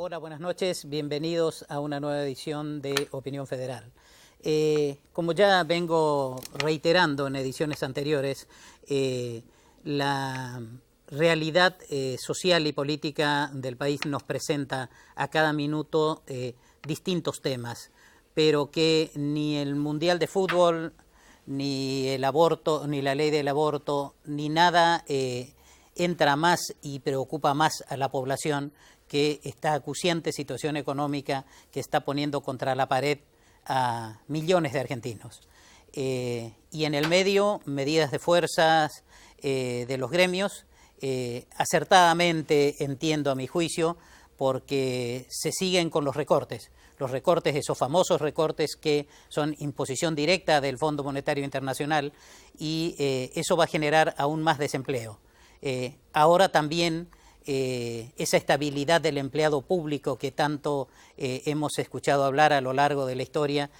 Hola, buenas noches, bienvenidos a una nueva edición de Opinión Federal. Como ya vengo reiterando en ediciones anteriores, la realidad social y política del país nos presenta a cada minuto distintos temas, pero que ni el Mundial de Fútbol, ni el aborto, ni la ley del aborto, ni nada entra más y preocupa más a la población que esta acuciante situación económica que está poniendo contra la pared a millones de argentinos. Y en el medio, medidas de fuerzas de los gremios, acertadamente entiendo a mi juicio, porque se siguen con los recortes, esos famosos recortes que son imposición directa del Fondo Monetario Internacional, y eso va a generar aún más desempleo. Ahora también esa estabilidad del empleado público que tanto hemos escuchado hablar a lo largo de la historia,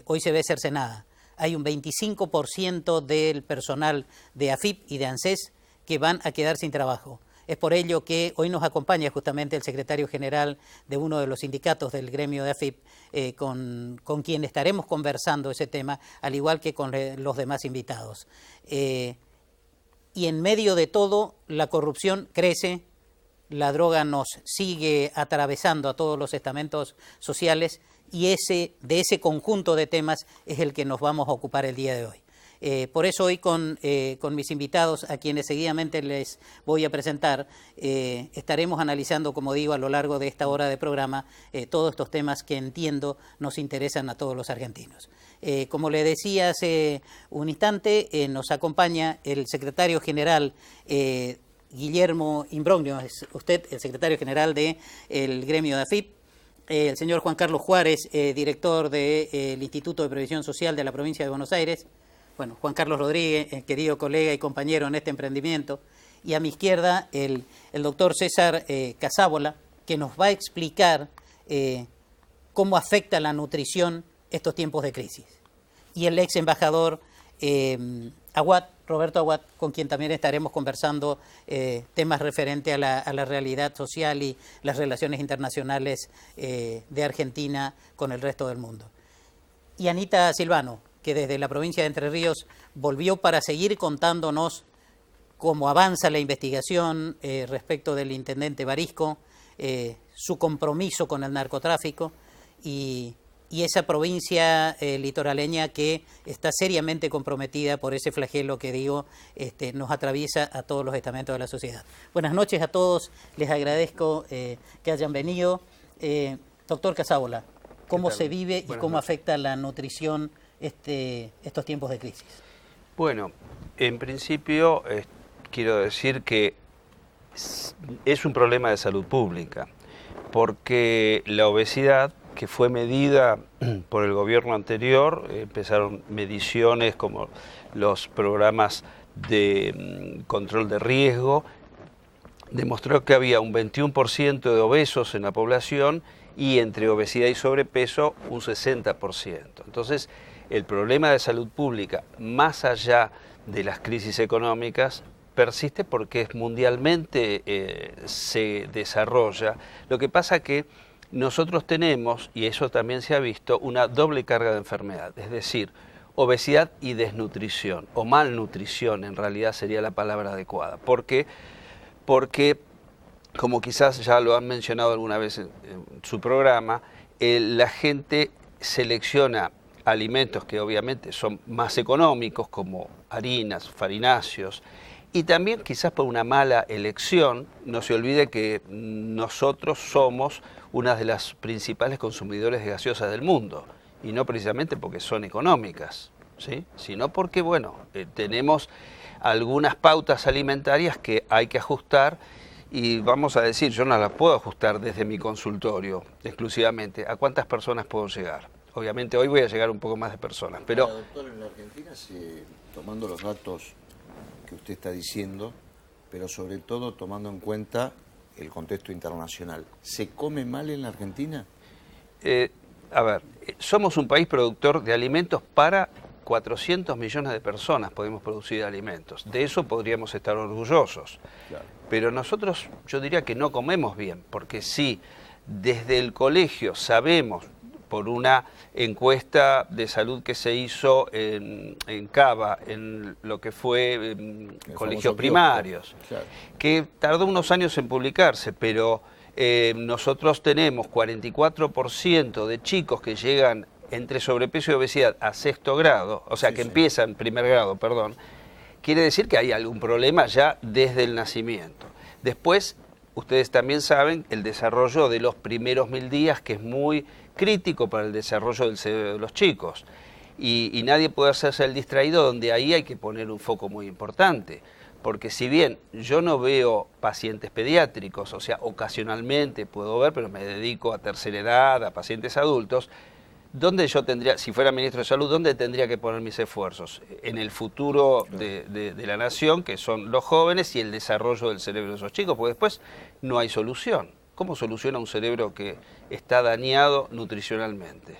hoy se ve cercenada. Hay un 25% del personal de AFIP y de ANSES que van a quedar sin trabajo. Es por ello que hoy nos acompaña justamente el secretario general de uno de los sindicatos del gremio de AFIP, con quien estaremos conversando ese tema, al igual que con los demás invitados. Y en medio de todo, la corrupción crece. La droga nos sigue atravesando a todos los estamentos sociales, y de ese conjunto de temas es el que nos vamos a ocupar el día de hoy. Por eso hoy con mis invitados, a quienes seguidamente les voy a presentar, estaremos analizando, como digo, a lo largo de esta hora de programa, todos estos temas que entiendo nos interesan a todos los argentinos. Como le decía hace un instante, nos acompaña el secretario general Guillermo Imbrogno, es usted el secretario general del gremio de AFIP, el señor Juan Carlos Juárez, director del Instituto de Previsión Social de la provincia de Buenos Aires, bueno, Juan Carlos Rodríguez, querido colega y compañero en este emprendimiento, y a mi izquierda el doctor César Casábola, que nos va a explicar cómo afecta la nutrición estos tiempos de crisis, y el ex embajador Roberto Aguad, con quien también estaremos conversando temas referentes a la realidad social y las relaciones internacionales de Argentina con el resto del mundo. Y Anita Silvano, que desde la provincia de Entre Ríos volvió para seguir contándonos cómo avanza la investigación respecto del intendente Barisco, su compromiso con el narcotráfico y esa provincia litoraleña que está seriamente comprometida por ese flagelo que digo nos atraviesa a todos los estamentos de la sociedad. Buenas noches a todos, les agradezco que hayan venido. Doctor Casábola, ¿cómo se vive y cómo afecta la nutrición estos tiempos de crisis? Bueno, en principio quiero decir que es un problema de salud pública, porque la obesidad, que fue medida por el gobierno anterior, empezaron mediciones como los programas de control de riesgo, demostró que había un 21% de obesos en la población y entre obesidad y sobrepeso un 60%. Entonces, el problema de salud pública, más allá de las crisis económicas, persiste porque mundialmente se desarrolla. Lo que pasa que nosotros tenemos, y eso también se ha visto, una doble carga de enfermedad, es decir, obesidad y desnutrición, o malnutrición en realidad sería la palabra adecuada. ¿Por qué? Porque, como quizás ya lo han mencionado alguna vez en su programa, la gente selecciona alimentos que obviamente son más económicos, como harinas, farináceos, y también quizás por una mala elección. No se olvide que nosotros somos una de las principales consumidores de gaseosas del mundo, y no precisamente porque son económicas, ¿sí? Sino porque, bueno, tenemos algunas pautas alimentarias que hay que ajustar y vamos a decir, yo no las puedo ajustar desde mi consultorio exclusivamente. ¿A cuántas personas puedo llegar? Obviamente hoy voy a llegar un poco más de personas, pero... Doctor, en la Argentina, tomando los datos que usted está diciendo, pero sobre todo tomando en cuenta el contexto internacional, ¿se come mal en la Argentina? A ver, somos un país productor de alimentos para 400 millones de personas, podemos producir alimentos. De eso podríamos estar orgullosos. Claro. Pero nosotros, yo diría que no comemos bien, porque si desde el colegio sabemos, por una encuesta de salud que se hizo en Cava, en lo que fue colegios primarios, claro, que tardó unos años en publicarse, pero nosotros tenemos 44% de chicos que llegan entre sobrepeso y obesidad a sexto grado, o sea, sí, que sí. empiezan primer grado, perdón, quiere decir que hay algún problema ya desde el nacimiento. Después, ustedes también saben el desarrollo de los primeros 1000 días, que es muy crítico para el desarrollo del cerebro de los chicos. Y nadie puede hacerse el distraído, donde ahí hay que poner un foco muy importante. Porque si bien yo no veo pacientes pediátricos, o sea, ocasionalmente puedo ver, pero me dedico a tercera edad, a pacientes adultos, ¿dónde yo tendría, si fuera ministro de Salud, dónde tendría que poner mis esfuerzos? En el futuro de la nación, que son los jóvenes, y el desarrollo del cerebro de esos chicos, porque después no hay solución. ¿Cómo soluciona un cerebro que está dañado nutricionalmente?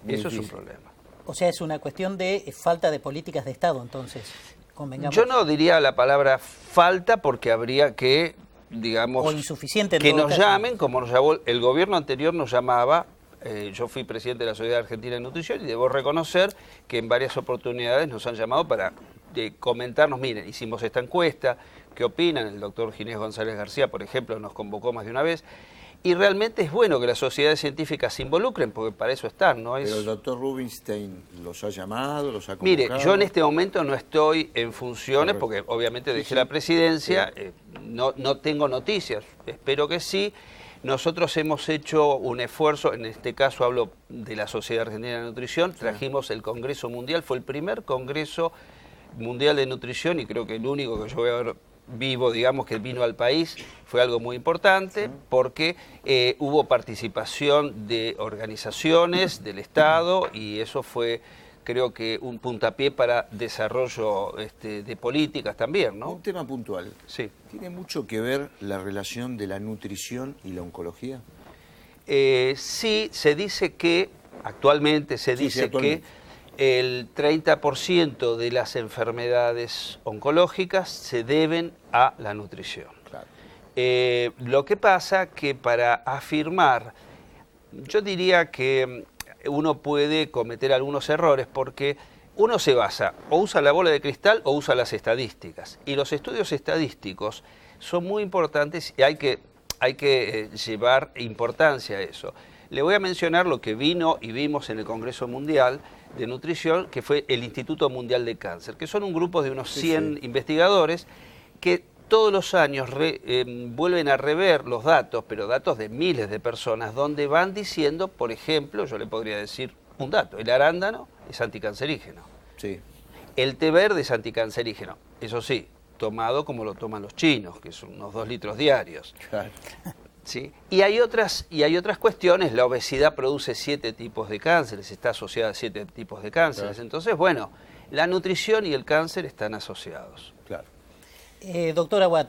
Muy Eso difícil. es un problema. O sea, es una cuestión de falta de políticas de Estado, entonces, convengamos. Yo no diría la palabra falta, porque habría que, digamos, O insuficiente en que todo nos caso. llamen, como nos llamó el gobierno anterior, nos llamaba. Yo fui presidente de la Sociedad Argentina de Nutrición y debo reconocer que en varias oportunidades nos han llamado para comentarnos, miren, hicimos esta encuesta, ¿qué opinan? El doctor Ginés González García, por ejemplo, nos convocó más de una vez. Y realmente es bueno que las sociedades científicas se involucren, porque para eso están, ¿no? Pero el doctor Rubinstein los ha llamado, los ha convocado. Mire, yo en este momento no estoy en funciones, Correcto. porque obviamente dejé Sí, la presidencia, sí. no tengo noticias, espero que sí. Nosotros hemos hecho un esfuerzo, en este caso hablo de la Sociedad Argentina de Nutrición, trajimos el Congreso Mundial, fue el primer Congreso Mundial de Nutrición y creo que el único que yo voy a ver vivo, digamos, que vino al país, fue algo muy importante porque hubo participación de organizaciones del Estado y eso fue, creo que, un puntapié para desarrollo de políticas también, ¿no? Un tema puntual. Sí. ¿Tiene mucho que ver la relación de la nutrición y la oncología? Sí, se dice que, actualmente se dice actualmente. que el 30% de las enfermedades oncológicas se deben a la nutrición. Claro. Lo que pasa que para afirmar, yo diría que uno puede cometer algunos errores porque uno se basa, o usa la bola de cristal o usa las estadísticas. Y los estudios estadísticos son muy importantes y hay que llevar importancia a eso. Le voy a mencionar lo que vino y vimos en el Congreso Mundial de Nutrición, que fue el Instituto Mundial de Cáncer, que son un grupo de unos 100 investigadores que todos los años vuelven a rever los datos, pero datos de miles de personas, donde van diciendo, por ejemplo, yo le podría decir un dato, el arándano es anticancerígeno, Sí. el té verde es anticancerígeno, eso sí, tomado como lo toman los chinos, que son unos 2 litros diarios. Claro. ¿Sí? Y hay otras cuestiones, la obesidad produce 7 tipos de cánceres, está asociada a 7 tipos de cánceres, Claro. entonces, bueno, la nutrición y el cáncer están asociados. Claro. Doctor Aguad,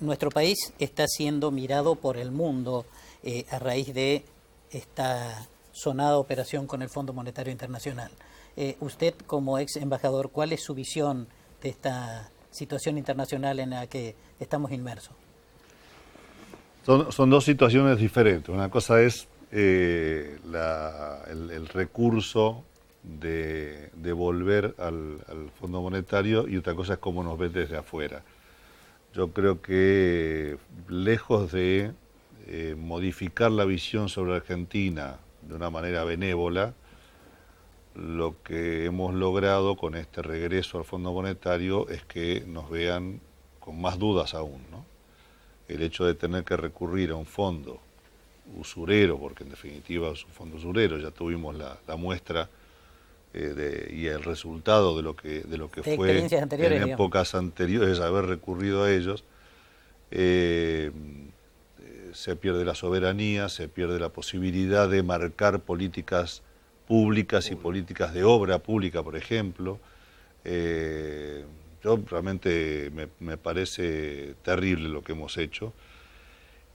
nuestro país está siendo mirado por el mundo a raíz de esta sonada operación con el Fondo Monetario Internacional. Usted, como ex embajador, ¿cuál es su visión de esta situación internacional en la que estamos inmersos? Son dos situaciones diferentes. Una cosa es el recurso de volver al Fondo Monetario y otra cosa es cómo nos ven desde afuera. Yo creo que lejos de modificar la visión sobre Argentina de una manera benévola, lo que hemos logrado con este regreso al Fondo Monetario es que nos vean con más dudas aún, ¿no? El hecho de tener que recurrir a un fondo usurero, porque en definitiva es un fondo usurero, ya tuvimos la muestra y el resultado de lo que De fue experiencias anteriores, en digamos. épocas anteriores, haber recurrido a ellos, se pierde la soberanía, se pierde la posibilidad de marcar políticas públicas y políticas de obra pública, por ejemplo. Yo realmente me parece terrible lo que hemos hecho.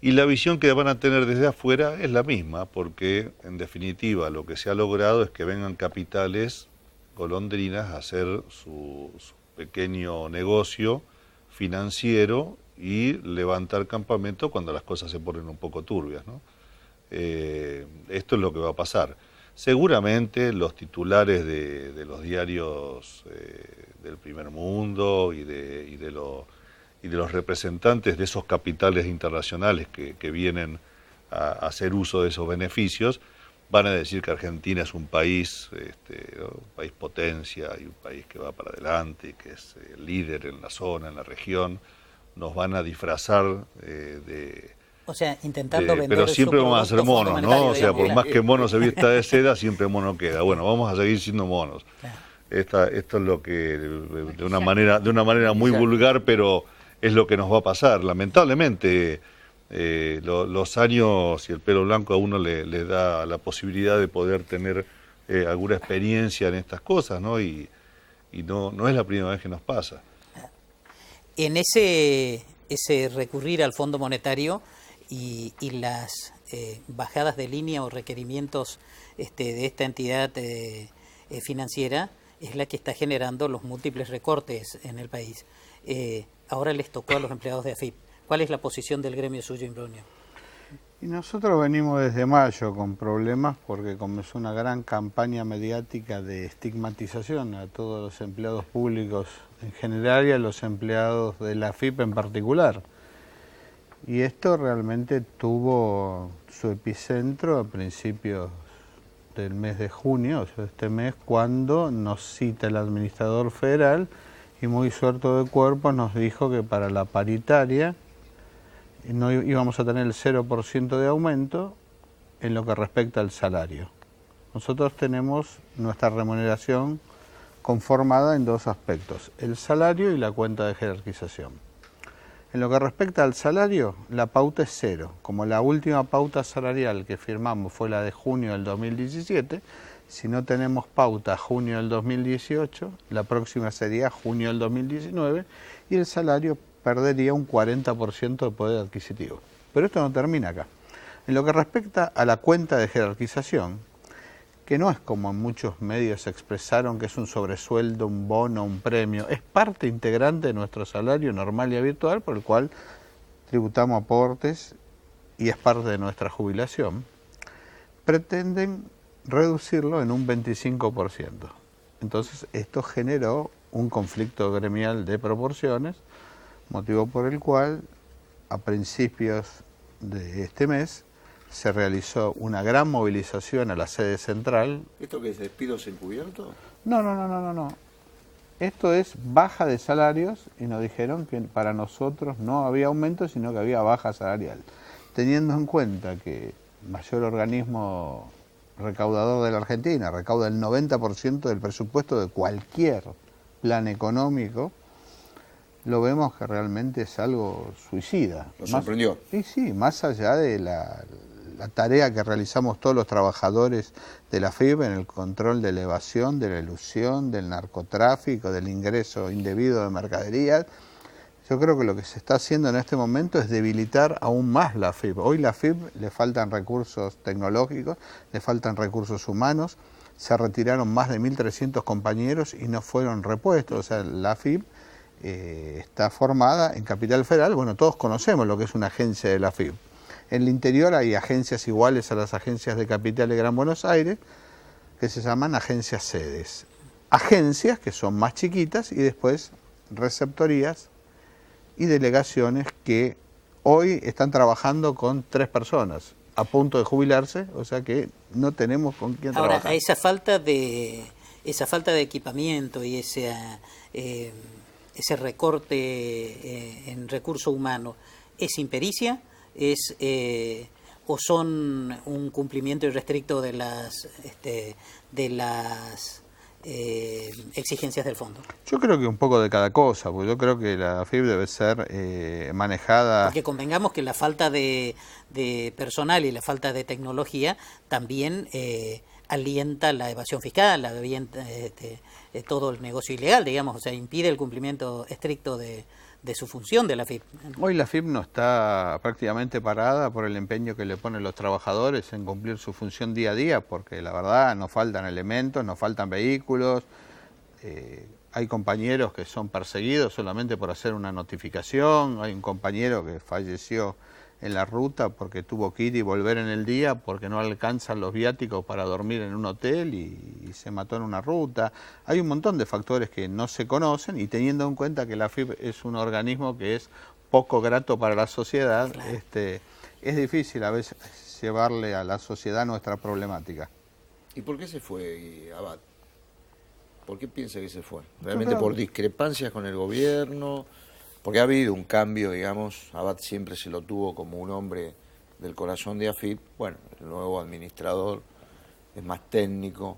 Y la visión que van a tener desde afuera es la misma, porque en definitiva lo que se ha logrado es que vengan capitales golondrinas a hacer su pequeño negocio financiero y levantar campamento cuando las cosas se ponen un poco turbias, ¿no? Esto es lo que va a pasar. Seguramente los titulares de los diarios del primer mundo y de los representantes de esos capitales internacionales que vienen a hacer uso de esos beneficios van a decir que Argentina es un país, un país potencia y un país que va para adelante y que es líder en la zona, en la región. Nos van a disfrazar O sea, intentando vender pero siempre su vamos a ser producto monos, ¿no? fundamental, O sea, por digamos. más que mono se vista de seda, siempre mono queda. Bueno, vamos a seguir siendo monos. Claro. Esto es lo que, de una manera muy vulgar, pero es lo que nos va a pasar. Lamentablemente, los años y el pelo blanco a uno le da la posibilidad de poder tener alguna experiencia en estas cosas, ¿no? Y no es la primera vez que nos pasa. En ese recurrir al Fondo Monetario y las bajadas de línea o requerimientos de esta entidad financiera es la que está generando los múltiples recortes en el país. Ahora les tocó a los empleados de AFIP. ¿Cuál es la posición del gremio suyo, Imbrogno? Y nosotros venimos desde mayo con problemas porque comenzó una gran campaña mediática de estigmatización a todos los empleados públicos en general y a los empleados de la AFIP en particular. Y esto realmente tuvo su epicentro a principios del mes de junio, o sea, este mes, cuando nos cita el administrador federal y muy suelto de cuerpo nos dijo que para la paritaria no íbamos a tener el 0% de aumento en lo que respecta al salario. Nosotros tenemos nuestra remuneración conformada en dos aspectos, el salario y la cuenta de jerarquización. En lo que respecta al salario, la pauta es 0. Como la última pauta salarial que firmamos fue la de junio del 2017, si no tenemos pauta junio del 2018, la próxima sería junio del 2019 y el salario perdería un 40% de poder adquisitivo. Pero esto no termina acá. En lo que respecta a la cuenta de jerarquización, que no es como en muchos medios se expresaron que es un sobresueldo, un bono, un premio, es parte integrante de nuestro salario normal y habitual por el cual tributamos aportes y es parte de nuestra jubilación, pretenden reducirlo en un 25%. Entonces esto generó un conflicto gremial de proporciones, motivo por el cual a principios de este mes se realizó una gran movilización a la sede central. ¿Esto qué es despidos encubiertos? No. Esto es baja de salarios y nos dijeron que para nosotros no había aumento, sino que había baja salarial. Teniendo en cuenta que el mayor organismo recaudador de la Argentina recauda el 90% del presupuesto de cualquier plan económico, lo vemos que realmente es algo suicida. ¿Lo sorprendió? Sí, más allá de la tarea que realizamos todos los trabajadores de la AFIP en el control de la evasión, de la elusión, del narcotráfico, del ingreso indebido de mercaderías. Yo creo que lo que se está haciendo en este momento es debilitar aún más la AFIP. Hoy la AFIP le faltan recursos tecnológicos, le faltan recursos humanos, se retiraron más de 1.300 compañeros y no fueron repuestos. O sea, la AFIP está formada en Capital Federal. Bueno, todos conocemos lo que es una agencia de la AFIP. En el interior hay agencias iguales a las agencias de Capital y Gran Buenos Aires, que se llaman agencias sedes. Agencias que son más chiquitas y después receptorías y delegaciones que hoy están trabajando con 3 personas a punto de jubilarse, o sea que no tenemos con quién trabajar. Ahora, a esa falta de equipamiento y ese recorte en recurso humano, ¿es impericia? ¿O son un cumplimiento irrestricto de las exigencias del fondo. Yo creo que un poco de cada cosa, porque yo creo que la AFIP debe ser manejada... Porque convengamos que la falta de personal y la falta de tecnología también alienta la evasión fiscal, alienta todo el negocio ilegal, digamos, o sea, impide el cumplimiento estricto de su función de la AFIP. Hoy la AFIP no está prácticamente parada por el empeño que le ponen los trabajadores en cumplir su función día a día, porque la verdad nos faltan elementos, nos faltan vehículos, hay compañeros que son perseguidos solamente por hacer una notificación, hay un compañero que falleció en la ruta porque tuvo que ir y volver en el día porque no alcanzan los viáticos para dormir en un hotel y se mató en una ruta. Hay un montón de factores que no se conocen y teniendo en cuenta que la AFIP es un organismo que es poco grato para la sociedad, claro. Es difícil a veces llevarle a la sociedad nuestra problemática. ¿Y por qué se fue, Abad? ¿Por qué piensa que se fue? ¿Realmente por discrepancias con el gobierno? Porque ha habido un cambio, digamos, Abad siempre se lo tuvo como un hombre del corazón de AFIP. Bueno, el nuevo administrador es más técnico,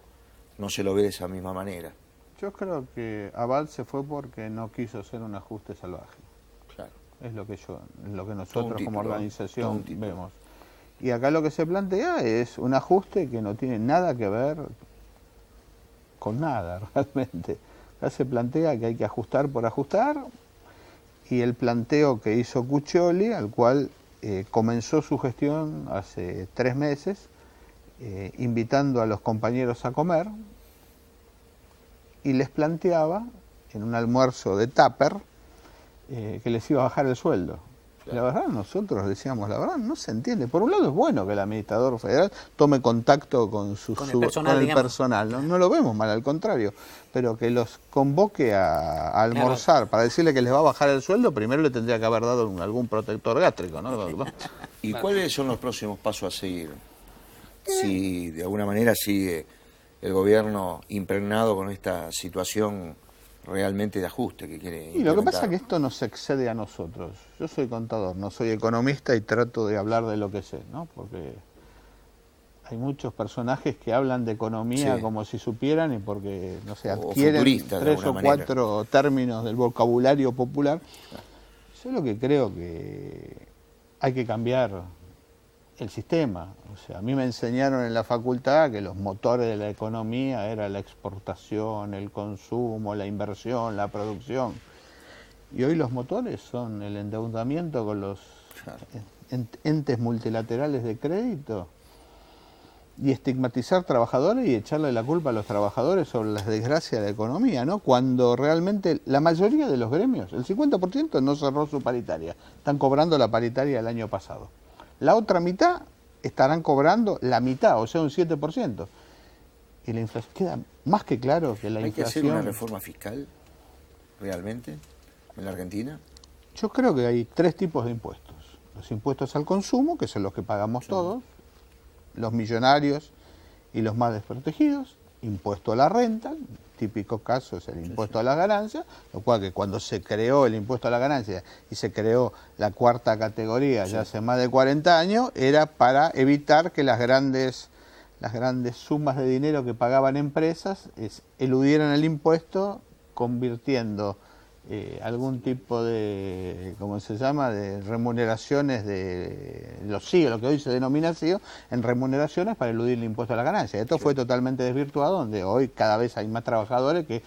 no se lo ve de esa misma manera. Yo creo que Abad se fue porque no quiso hacer un ajuste salvaje. Claro. Es lo que nosotros como organización vemos. Y acá lo que se plantea es un ajuste que no tiene nada que ver con nada realmente. Acá se plantea que hay que ajustar por ajustar. Y el planteo que hizo Cuccioli, al cual comenzó su gestión hace 3 meses, invitando a los compañeros a comer, y les planteaba, en un almuerzo de tupper, que les iba a bajar el sueldo. La verdad, nosotros decíamos, la verdad, no se entiende. Por un lado es bueno que el administrador federal tome contacto con el personal, no lo vemos mal, al contrario, pero que los convoque a almorzar, claro, para decirle que les va a bajar el sueldo, primero le tendría que haber dado algún protector gástrico, ¿no? ¿Y cuáles son los próximos pasos a seguir? Si de alguna manera sigue el gobierno impregnado con esta situación realmente de ajuste que quiere y lo que pasa es que esto nos excede a nosotros. Yo soy contador, no soy economista y trato de hablar de lo que sé, ¿no? Porque hay muchos personajes que hablan de economía, sí, como si supieran y porque, no sé, adquieren 3 o 4 términos del vocabulario popular. Yo lo que creo que hay que cambiar el sistema. O sea, a mí me enseñaron en la facultad que los motores de la economía era la exportación, el consumo, la inversión, la producción. Y hoy los motores son el endeudamiento con los entes multilaterales de crédito y estigmatizar trabajadores y echarle la culpa a los trabajadores sobre las desgracias de la economía, ¿no? Cuando realmente la mayoría de los gremios, el 50% no cerró su paritaria, están cobrando la paritaria del año pasado. La otra mitad estarán cobrando la mitad, o sea, un 7%. Y la inflación queda más que claro que la inflación... ¿Hay que hacer una reforma fiscal realmente en la Argentina? Yo creo que hay 3 tipos de impuestos. Los impuestos al consumo, que son los que pagamos todos, los millonarios y los más desprotegidos, impuesto a la renta, típico caso es el impuesto a la ganancia, lo cual que cuando se creó el impuesto a la ganancia y se creó la 4ª categoría ya hace más de 40 años, era para evitar que las grandes sumas de dinero que pagaban empresas eludieran el impuesto, convirtiendo algún tipo de, ¿cómo se llama?, de remuneraciones de los CIO, lo que hoy se denomina CIO, en remuneraciones para eludir el impuesto a la ganancia. Esto fue totalmente desvirtuado, donde hoy cada vez hay más trabajadores que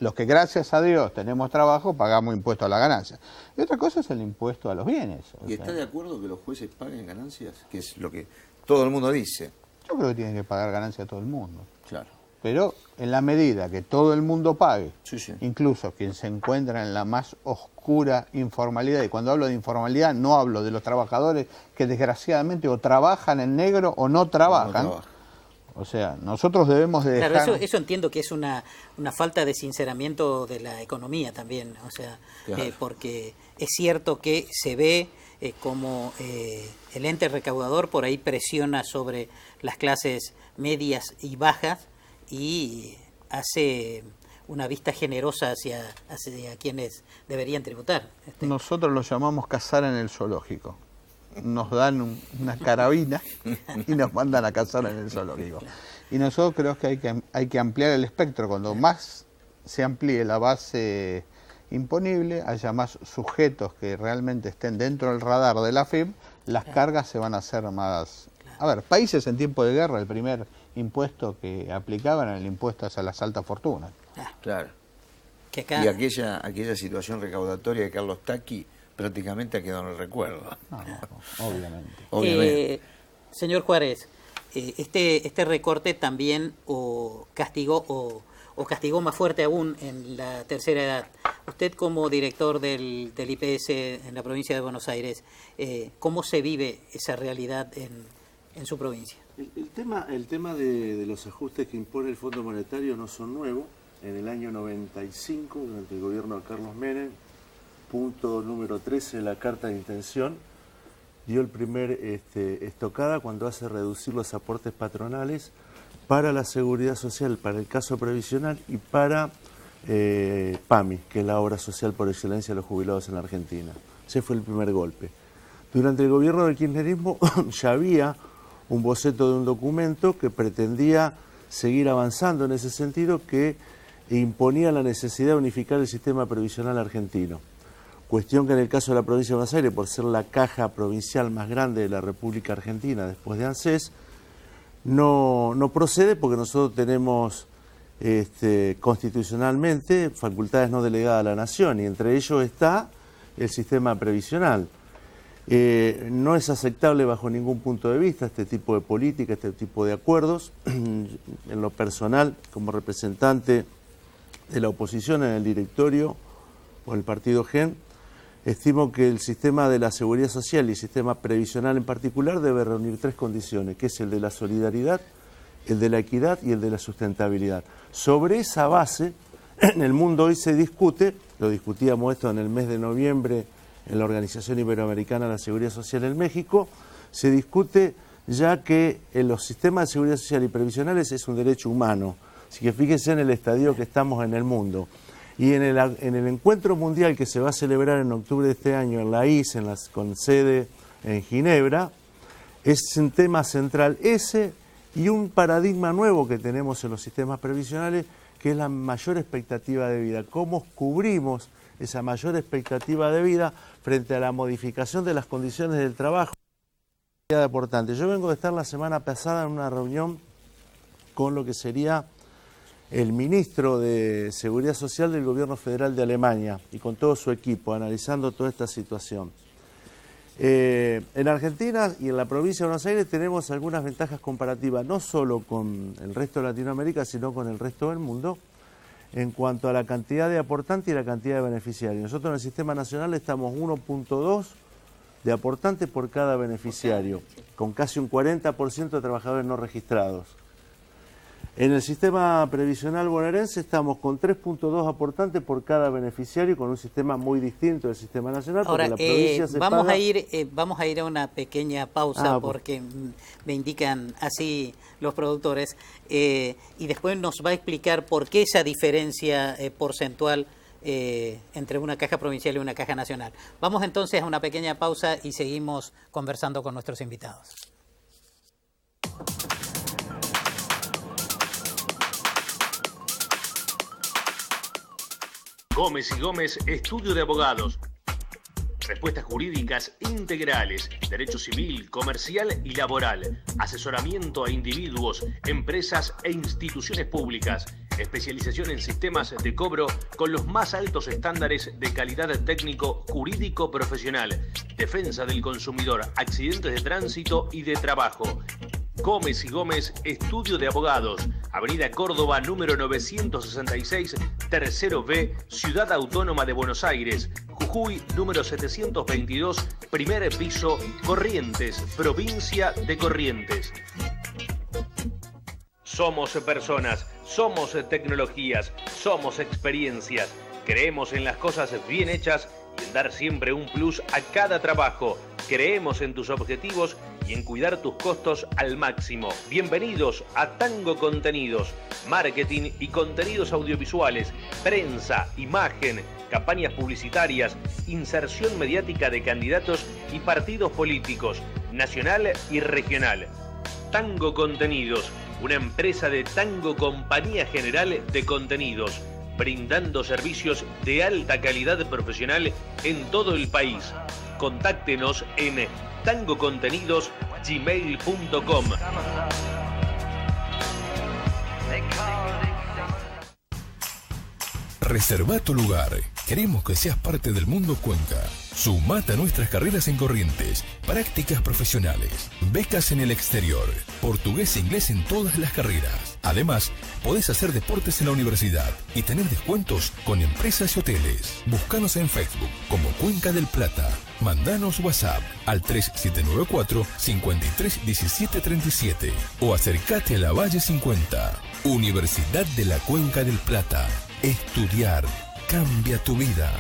los que gracias a Dios tenemos trabajo pagamos impuesto a la ganancia. Y otra cosa es el impuesto a los bienes. ¿Y está de acuerdo que los jueces paguen ganancias? Que es lo que todo el mundo dice. Yo creo que tienen que pagar ganancias a todo el mundo. Claro. Pero en la medida que todo el mundo pague, incluso quien se encuentra en la más oscura informalidad, y cuando hablo de informalidad no hablo de los trabajadores que desgraciadamente o trabajan en negro o no trabajan. O sea, nosotros debemos de dejar... Claro, eso entiendo que es una falta de sinceramiento de la economía también, o sea, porque es cierto que se ve como el ente recaudador por ahí presiona sobre las clases medias y bajas, y hace una vista generosa hacia quienes deberían tributar. Nosotros lo llamamos cazar en el zoológico. Nos dan una carabina y nos mandan a cazar en el zoológico. Y nosotros creo que hay que ampliar el espectro. Cuando más se amplíe la base imponible, haya más sujetos que realmente estén dentro del radar de la AFIP, las cargas se van a hacer más... A ver, países en tiempo de guerra, el primer impuesto que aplicaban era el impuesto a las altas fortunas. Claro. Que acá... Y aquella situación recaudatoria de Carlos Tacchi prácticamente ha quedado en el recuerdo. No, obviamente. Obviamente. Señor Juárez, este recorte también castigó más fuerte aún en la tercera edad. Usted como director del IPS en la provincia de Buenos Aires, ¿cómo se vive esa realidad en su provincia? El tema de los ajustes que impone el Fondo Monetario no son nuevos. En el año 95, durante el gobierno de Carlos Menem, punto número 13 de la Carta de Intención, dio el primer estocada cuando hace reducir los aportes patronales para la seguridad social, para el caso previsional y para PAMI, que es la obra social por excelencia de los jubilados en la Argentina. Ese fue el primer golpe. Durante el gobierno del kirchnerismo ya había un boceto de un documento que pretendía seguir avanzando en ese sentido, que imponía la necesidad de unificar el sistema previsional argentino. Cuestión que en el caso de la provincia de Buenos Aires, por ser la caja provincial más grande de la República Argentina después de ANSES, no procede, porque nosotros tenemos constitucionalmente facultades no delegadas a la Nación, y entre ellos está el sistema previsional. No es aceptable bajo ningún punto de vista este tipo de política, este tipo de acuerdos. En lo personal, como representante de la oposición en el directorio o el partido GEN, estimo que el sistema de la seguridad social y el sistema previsional en particular debe reunir tres condiciones, que es el de la solidaridad, el de la equidad y el de la sustentabilidad. Sobre esa base, en el mundo hoy se discute, lo discutíamos esto en el mes de noviembre en la Organización Iberoamericana de la Seguridad Social en México, se discute ya que en los sistemas de seguridad social y previsionales es un derecho humano. Así que fíjense en el estadio que estamos en el mundo. Y en el encuentro mundial que se va a celebrar en octubre de este año en la IS, con sede en Ginebra, es un tema central ese y un paradigma nuevo que tenemos en los sistemas previsionales, que es la mayor expectativa de vida. ¿Cómo cubrimos esa mayor expectativa de vida frente a la modificación de las condiciones del trabajo? Importante. Yo vengo de estar la semana pasada en una reunión con lo que sería el ministro de Seguridad Social del Gobierno Federal de Alemania y con todo su equipo, analizando toda esta situación. En Argentina y en la provincia de Buenos Aires tenemos algunas ventajas comparativas, no solo con el resto de Latinoamérica, sino con el resto del mundo, en cuanto a la cantidad de aportantes y la cantidad de beneficiarios. Nosotros en el Sistema Nacional estamos 1.2 de aportantes por cada beneficiario, con casi un 40% de trabajadores no registrados. En el sistema previsional bonaerense estamos con 3.2 aportantes por cada beneficiario, con un sistema muy distinto del sistema nacional. Ahora, porque la provincia se vamos paga... a ir a una pequeña pausa porque me indican así los productores, y después nos va a explicar por qué esa diferencia porcentual entre una caja provincial y una caja nacional. Vamos entonces a una pequeña pausa y seguimos conversando con nuestros invitados. Gómez y Gómez, estudio de abogados. Respuestas jurídicas integrales, derecho civil, comercial y laboral, asesoramiento a individuos, empresas e instituciones públicas, especialización en sistemas de cobro con los más altos estándares de calidad técnico, jurídico, profesional, defensa del consumidor, accidentes de tránsito y de trabajo. Gómez y Gómez, estudio de abogados, Avenida Córdoba, número 966, tercero B, Ciudad Autónoma de Buenos Aires, Jujuy, número 722, primer piso, Corrientes, provincia de Corrientes. Somos personas, somos tecnologías, somos experiencias. Creemos en las cosas bien hechas y en dar siempre un plus a cada trabajo. Creemos en tus objetivos y en cuidar tus costos al máximo. Bienvenidos a Tango Contenidos, marketing y contenidos audiovisuales, prensa, imagen, campañas publicitarias, inserción mediática de candidatos y partidos políticos, nacional y regional. Tango Contenidos, una empresa de Tango Compañía General de Contenidos, brindando servicios de alta calidad profesional en todo el país. Contáctenos en tangocontenidos@gmail.com. Reserva tu lugar. Queremos que seas parte del mundo Cuenca. Sumate a nuestras carreras en Corrientes, prácticas profesionales, becas en el exterior, portugués e inglés en todas las carreras. Además, podés hacer deportes en la universidad y tener descuentos con empresas y hoteles. Búscanos en Facebook como Cuenca del Plata. Mandanos WhatsApp al 3794 531737 o acércate a la Valle 50. Universidad de la Cuenca del Plata. Estudiar cambia tu vida.